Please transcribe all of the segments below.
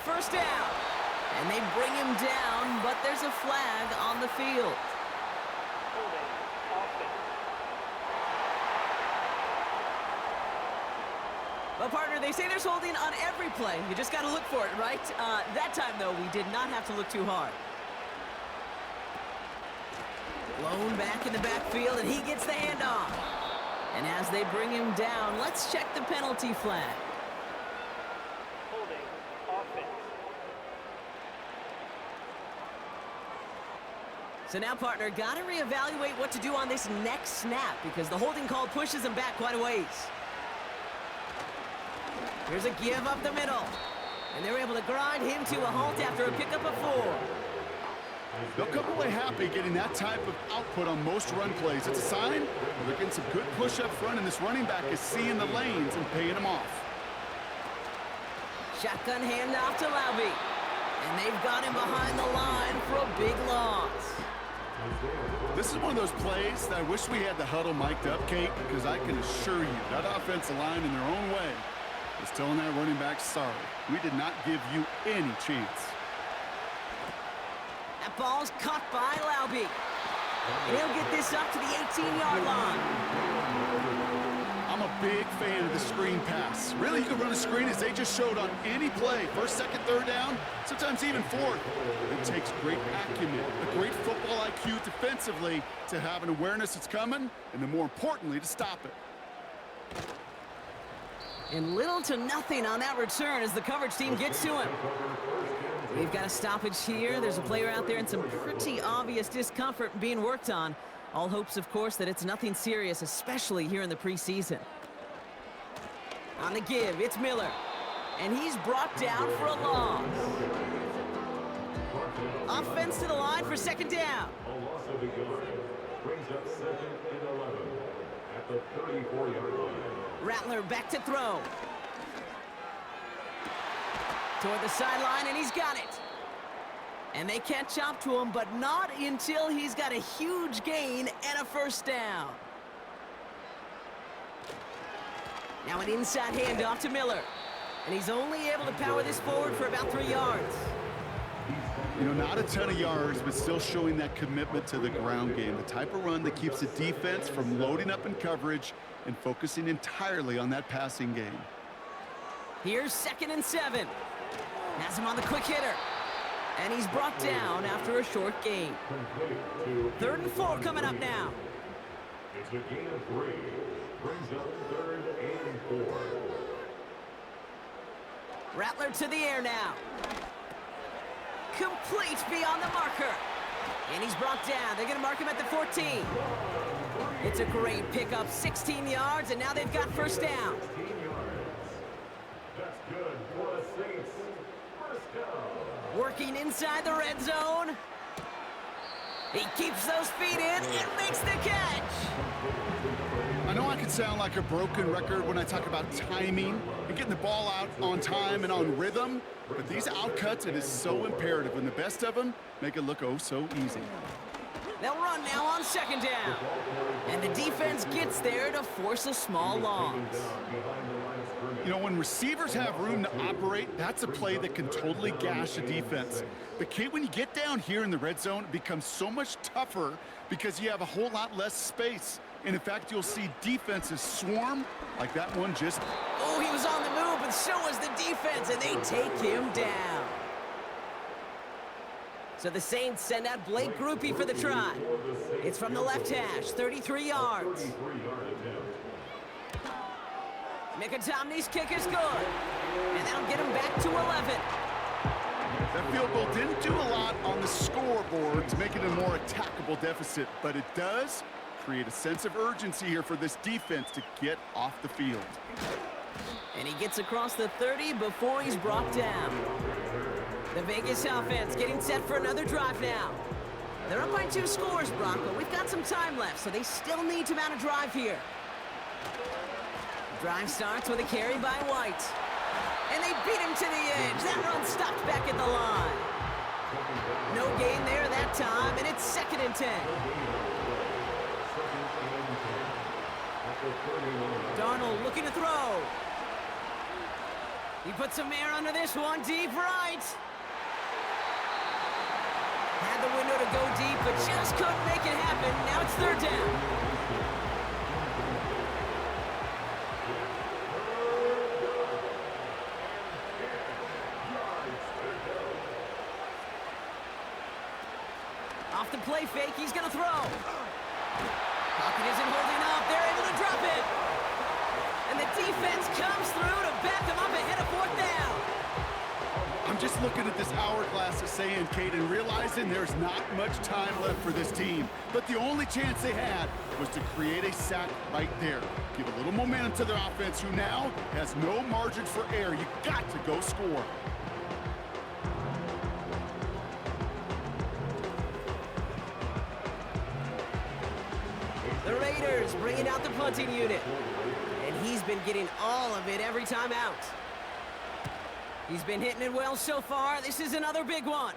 first down. And they bring him down, but there's a flag on the field. Well, partner, they say there's holding on every play. You just got to look for it, right? That time, though, we did not have to look too hard. Blown back in the backfield, and he gets the handoff. And as they bring him down, let's check the penalty flag. Holding offense. So now, partner, got to reevaluate what to do on this next snap because the holding call pushes him back quite a ways. Here's a give up the middle. And they're able to grind him to a halt after a pickup of 4. They'll come away happy getting that type of output on most run plays. It's a sign they're getting some good push up front, and this running back is seeing the lanes and paying them off. Shotgun handoff to Laube. And they've got him behind the line for a big loss. This is one of those plays that I wish we had the huddle mic'd up, Kate, because I can assure you that offensive line in their own way is telling that running back, sorry, we did not give you any chance. That ball's caught by Laube. And he'll get this up to the 18-yard line. I'm a big fan of the screen pass. Really, you can run a screen as they just showed on any play. First, second, third down, sometimes even fourth. It takes great acumen, a great football IQ defensively to have an awareness it's coming, and then more importantly, to stop it. And little to nothing on that return as the coverage team gets to him. We've got a stoppage here. There's a player out there in some pretty obvious discomfort being worked on. All hopes, of course, that it's nothing serious, especially here in the preseason. On the give, it's Miller. And he's brought down for a loss. Offense to the line for second down. A loss of a yard. Brings up 2nd and 11 at the 34-yard line. Rattler back to throw. Toward the sideline, and he's got it. And they catch up to him, but not until he's got a huge gain and a first down. Now an inside handoff to Miller. And he's only able to power this forward for about 3 yards. You know, not a ton of yards, but still showing that commitment to the ground game. The type of run that keeps the defense from loading up in coverage and focusing entirely on that passing game. Here's 2nd and 7. Has him on the quick hitter. And he's brought down after a short gain. 3rd and 4 coming up now. It's a gain of 3. Brings up 3rd and 4. Rattler to the air now. Complete beyond the marker. And he's brought down. They're going to mark him at the 14. It's a great pickup, 16 yards, and now they've got first down. That's good for the Saints. First down. Working inside the red zone. He keeps those feet in and makes the catch. I know I can sound like a broken record when I talk about timing and getting the ball out on time and on rhythm, but these outcuts, it is so imperative, and the best of them make it look oh so easy. They'll run now on second down. And the defense gets there to force a small loss. You know, when receivers have room to operate, that's a play that can totally gash a defense. But Kate, when you get down here in the red zone, it becomes so much tougher because you have a whole lot less space. And in fact, you'll see defenses swarm like that one just... Oh, he was on the move, but so was the defense, and they take him down. So the Saints send out Blake Groupie for the try. It's from the left hash, 33 yards. Mikatomny's kick is good. And that'll get him back to 11. That field goal didn't do a lot on the scoreboard to make it a more attackable deficit, but it does create a sense of urgency here for this defense to get off the field. And he gets across the 30 before he's brought down. The Vegas offense getting set for another drive now. They're up by 2 scores, Brock, but we've got some time left, so they still need to mount a drive here. Drive starts with a carry by White. And they beat him to the edge. That run stopped back at the line. No gain there that time, and it's 2nd and 10. Darnold looking to throw. He put some air under this one, deep right. Had the window to go deep, but just couldn't make it happen. Now it's third down. Off the play fake, he's gonna throw. Pocket isn't holding up, they're able to drop it. And the defense comes through to back him up ahead of fourth down. I'm just looking at this hourglass of sand, Kate, and realizing there's not much time left for this team. But the only chance they had was to create a sack right there. Give a little momentum to their offense, who now has no margin for error. You got to go score. The Raiders bringing out the punting unit. And he's been getting all of it every time out. He's been hitting it well so far. This is another big one.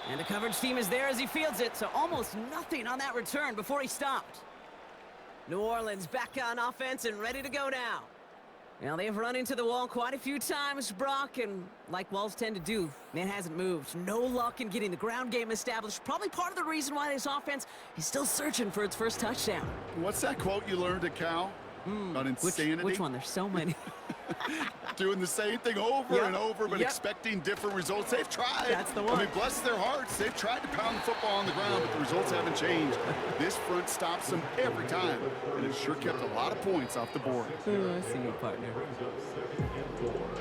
And the coverage team is there as he fields it, so almost nothing on that return before he stopped. New Orleans back on offense and ready to go now. Now, they've run into the wall quite a few times, Brock, and like walls tend to do, man hasn't moved. No luck in getting the ground game established. Probably part of the reason why this offense is still searching for its first touchdown. What's that quote you learned at Cal? About insanity? Which one? There's so many. Doing the same thing over and over, but expecting different results. They've tried. That's the one. I mean, bless their hearts. They've tried to pound the football on the ground, but the results haven't changed. This front stops them every time, and it sure kept a lot of points off the board. Oh, I see you, partner.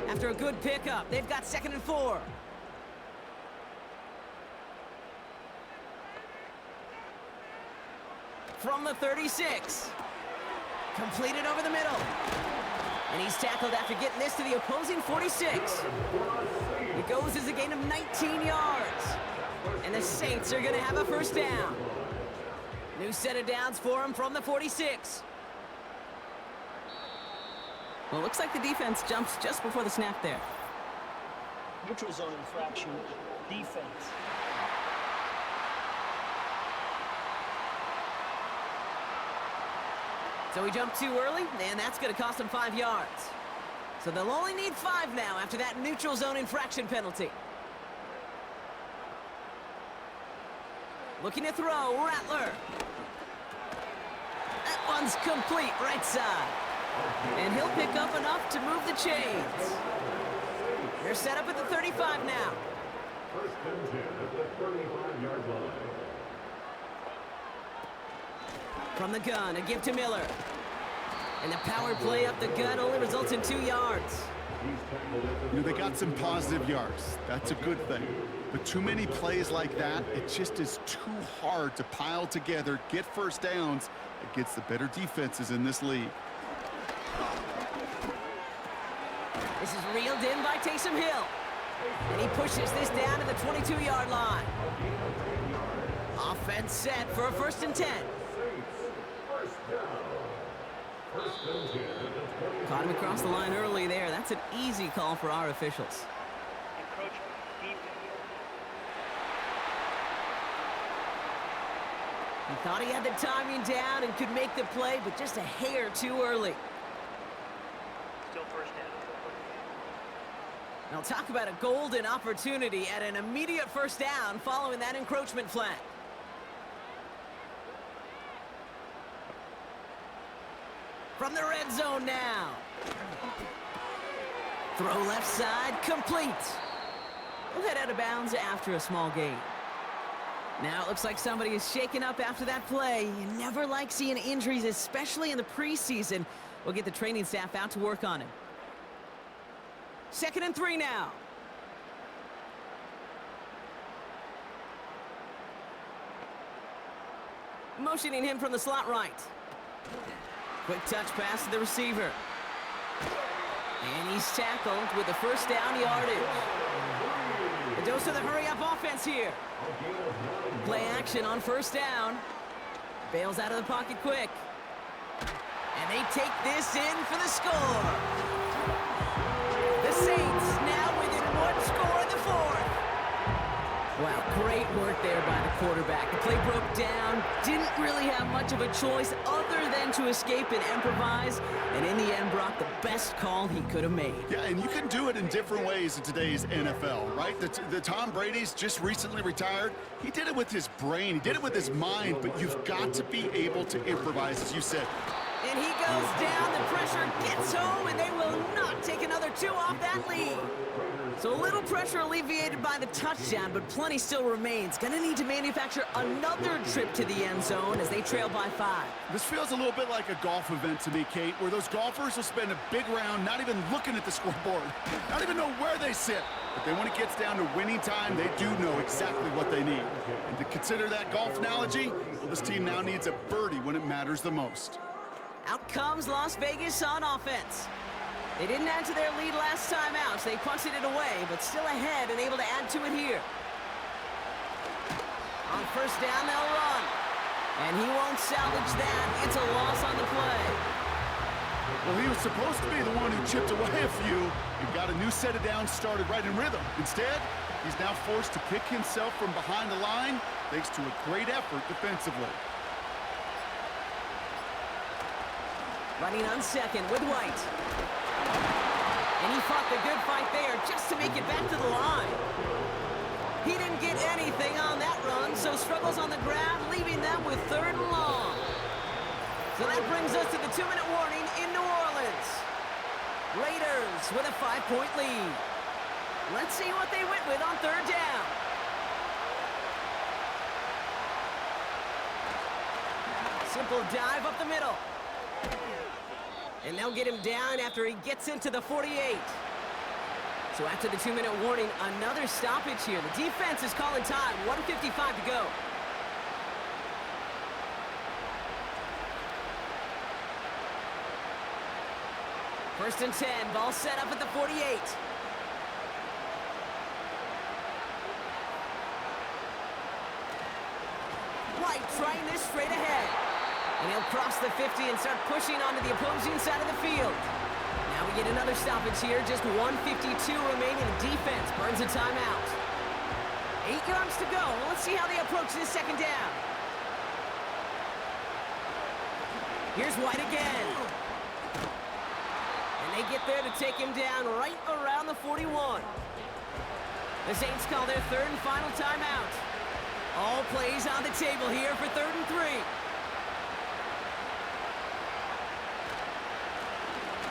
After a good pickup, they've got 2nd and 4. From the 36. Completed over the middle. And he's tackled after getting this to the opposing 46. It goes as a gain of 19 yards. And the Saints are going to have a first down. New set of downs for him from the 46. Well, it looks like the defense jumps just before the snap there. Neutral zone infraction, defense. So he jumped too early, and that's going to cost him 5 yards. So they'll only need 5 now after that neutral zone infraction penalty. Looking to throw, Rattler. That one's complete, right side. And he'll pick up enough to move the chains. They're set up at the 35 now. First and 10 at the 35-yard line. From the gun, a give to Miller. And the power play up the gut only results in 2 yards. You know, they got some positive yards. That's a good thing. But too many plays like that, it just is too hard to pile together, get first downs against the better defenses in this league. This is reeled in by Taysom Hill. And he pushes this down to the 22-yard line. Offense set for a 1st and 10. Caught him across the line early there. That's an easy call for our officials. Encroachment, defense. He thought he had the timing down and could make the play, but just a hair too early. Still first down. Now talk about a golden opportunity at an immediate first down following that encroachment flag. From the red zone now. Throw left side, complete. We'll head out of bounds after a small gain. Now it looks like somebody is shaken up after that play. You never like seeing injuries, especially in the preseason. We'll get the training staff out to work on it. 2nd and 3 now. Motioning him from the slot right. Quick touch pass to the receiver. And he's tackled with the first down yardage. A dose of the hurry-up offense here. Play action on first down. Bails out of the pocket quick. And they take this in for the score. The Saints now within 1 score in the 4th. Wow, great work there by the quarterback. The play broke down. Didn't really have much of a choice other than plan to escape and improvise, and in the end, Brock, the best call he could have made. Yeah, and you can do it in different ways in today's NFL, right? The Tom Brady's just recently retired. He did it with his brain. He did it with his mind, but you've got to be able to improvise, as you said. And he goes down, the pressure gets home, and they will not take another 2 off that lead. So a little pressure alleviated by the touchdown, but plenty still remains. Gonna need to manufacture another trip to the end zone as they trail by 5. This feels a little bit like a golf event to me, Kate, where those golfers will spend a big round not even looking at the scoreboard, not even know where they sit. But then when it gets down to winning time, they do know exactly what they need. And to consider that golf analogy, well, this team now needs a birdie when it matters the most. Out comes Las Vegas on offense. They didn't add to their lead last time out, so they punted it away, but still ahead and able to add to it here. On first down, they'll run. And he won't salvage that. It's a loss on the play. Well, he was supposed to be the one who chipped away a few and got a new set of downs started right in rhythm. Instead, he's now forced to pick himself from behind the line thanks to a great effort defensively. Running on second with White. And he fought the good fight there just to make it back to the line. He didn't get anything on that run, so struggles on the ground, leaving them with 3rd and long. So that brings us to the 2-minute warning in New Orleans. Raiders with a 5-point lead. Let's see what they went with on 3rd down. Simple dive up the middle. And they'll get him down after he gets into the 48. So after the 2-minute warning, another stoppage here. The defense is calling time. 1:55 to go. First and 10. Ball set up at the 48. White trying this straight ahead. And he'll cross the 50 and start pushing onto the opposing side of the field. Now we get another stoppage here. Just 1:52 remaining. The defense burns a timeout. 8 yards to go. Let's see how they approach this 2nd down. Here's White again. And they get there to take him down right around the 41. The Saints call their 3rd and final timeout. All plays on the table here for 3rd and 3.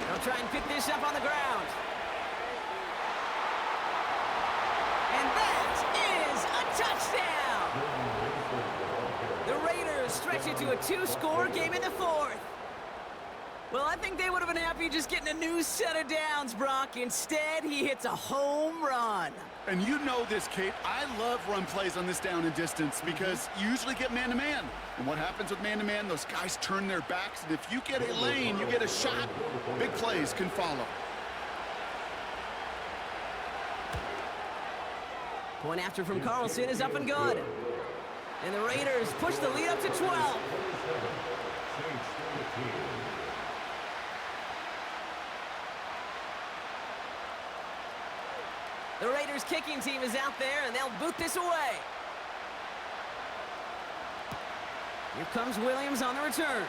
They'll try and pick this up on the ground. And that is a touchdown! The Raiders stretch it to a 2-score game in the 4th. Well, I think they would have been happy just getting a new set of downs, Brock. Instead, he hits a home run. And you know this, Kate. I love run plays on this down and distance because you usually get man-to-man. And what happens with man-to-man, those guys turn their backs, and if you get a lane, you get a shot, big plays can follow. Point after from Carlson is up and good. And the Raiders push the lead up to 12. The Raiders kicking team is out there, and they'll boot this away. Here comes Williams on the return.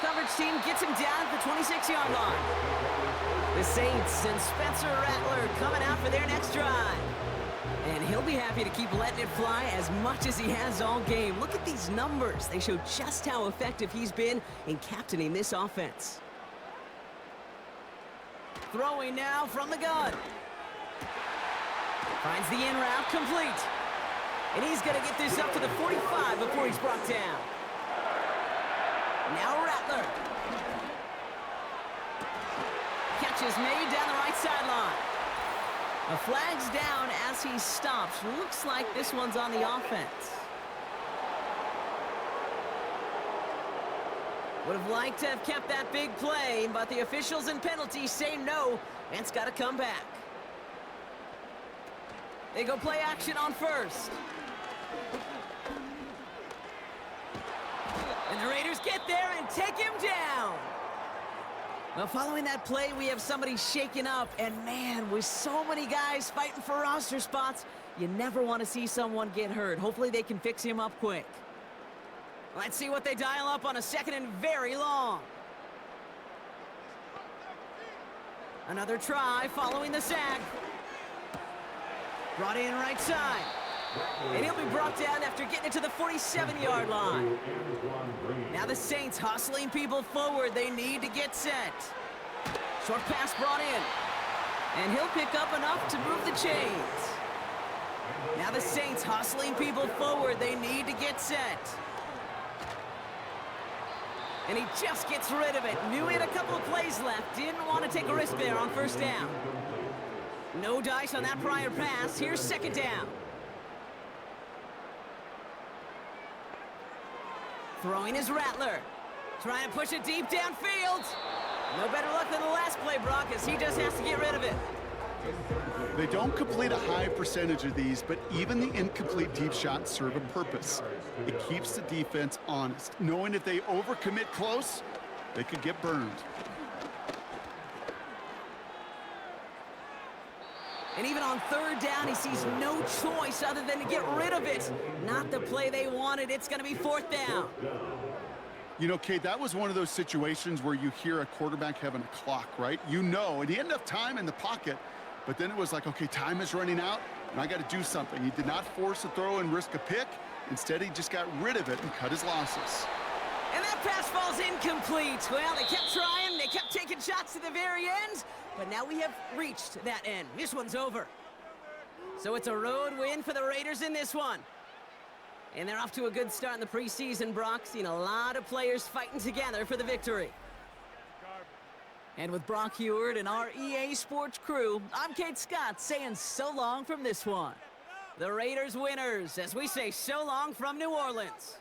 Coverage team gets him down at the 26-yard line. The Saints and Spencer Rattler coming out for their next drive. And he'll be happy to keep letting it fly as much as he has all game. Look at these numbers. They show just how effective he's been in captaining this offense. Throwing now from the gun. Finds the in route complete. And he's going to get this up to the 45 before he's brought down. Now Rattler. Catch is made down the right sideline. A flag's down as he stops. Looks like this one's on the offense. Would have liked to have kept that big play, but the officials and penalties say no, and it's got to come back. They go play action on first. And the Raiders get there and take him down. Well, following that play, we have somebody shaken up, and man, with so many guys fighting for roster spots, you never want to see someone get hurt. Hopefully they can fix him up quick. Let's see what they dial up on a second and very long. Another try following the sack. Brought in right side. And he'll be brought down after getting it to the 47-yard line. Now the Saints hustling people forward. They need to get set. Short pass brought in. And he'll pick up enough to move the chains. Now the Saints hustling people forward. They need to get set. And he just gets rid of it. Knew he had a couple of plays left. Didn't want to take a risk there on first down. No dice on that prior pass. Here's second down. Throwing his Rattler. Trying to push it deep downfield. No better luck than the last play, Brock, as he just has to get rid of it. They don't complete a high percentage of these, but even the incomplete deep shots serve a purpose. It keeps the defense honest, knowing if they overcommit close, they could get burned. And even on third down, he sees no choice other than to get rid of it. Not the play they wanted. It's going to be fourth down. You know, Kate, that was one of those situations where you hear a quarterback having a clock, right? You know, and he had enough time in the pocket, but then it was like, okay, time is running out, and I got to do something. He did not force a throw and risk a pick. Instead, he just got rid of it and cut his losses. And that pass falls incomplete. Well, they kept trying. They kept taking shots to the very end, but now we have reached that end. This one's over. So it's a road win for the Raiders in this one. And they're off to a good start in the preseason, Brock. Seen a lot of players fighting together for the victory. And with Brock Heward and our EA Sports crew, I'm Kate Scott saying so long from this one. The Raiders winners, as we say so long from New Orleans.